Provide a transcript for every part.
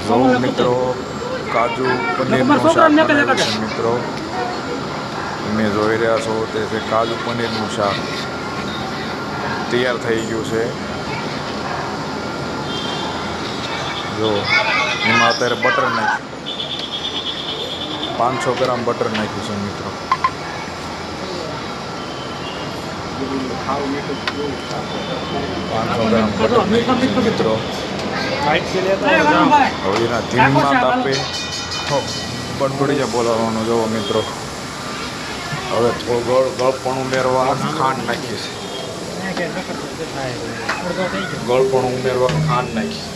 જો મિત્રો કાજુ પનીરનું શાક બનાવ્યું છે મિત્રો. તમે જોઈ રહ્યા છો તે છે કાજુ પનીરનું શાક તૈયાર થઈ ગયું છે. જો એમાં અત્યારે બટર નાખ્યું, 500 ગ્રામ બટર નાખ્યું છે મિત્રો. 500 ગ્રામ બટર નાખ્યું છે મિત્રો. હવે એના ધીમા તાપે બડબડિયા બોલાવવાનું જોવો મિત્રો. હવે થોડું ગળપણ ઉમેરવા ખાંડ નાખીએ છીએ. ગળપણ ઉમેરવા ખાંડ નાખીએ.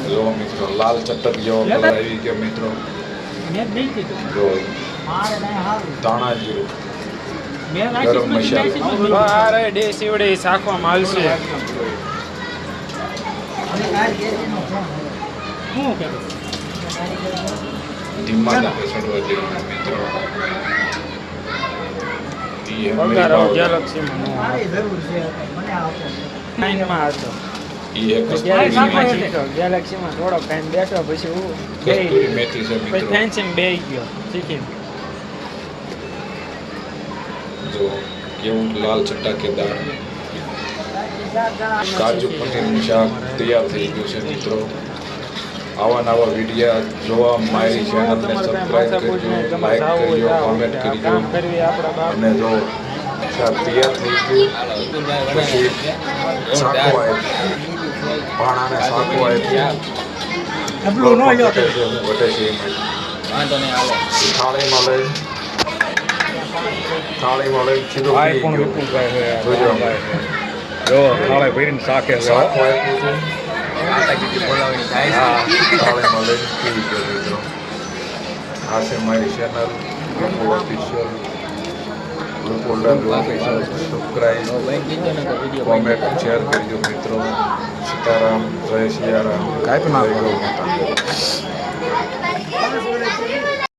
જો મિત્રો લાલ ચટક જેવો કલર આવી ગયો મિત્રો. જો ધાણા જીરું, ગરમ મસાલો, અરે દેશી વડે શાકવામાં આવશે. ધીમા તાપે ચડવા દેવાનું મિત્રો. ગેલેક્સીમાં થોડો ટાઈમ બેઠો પછી હું કસ્તુરી મેથી છે પછી મિત્રો. ફેન્સી બે ગયો શીખીને. જો કેવું લાલ ચટાકેદાર કાજુ પનીરનું શાક તૈયાર થઈ ગયું છે મિત્રો. આવા નવા વિડીયો જોવા મારી ચેનલને સબસ્ક્રાઈબ કરજો, લાઈક કરજો, કોમેન્ટ કરજો. અને જો શાક તૈયાર થઈ ગયું પછી શાકો આપ્યું, ભાણાને શાકો આપ્યું. ઘટે છે થાળીમાં લઈ સીધો જોજો જો થાળે ભરીને શાકે શાકો આપ્યું હતું. થાળીમાં લઈને પી ગયો મિત્રો. આ છે મારી channel Rupo official. Rupo official subscribe, comment, share કરજો મિત્રો. સીતારામ, જય સિયારામ, જય ગૌ માતા.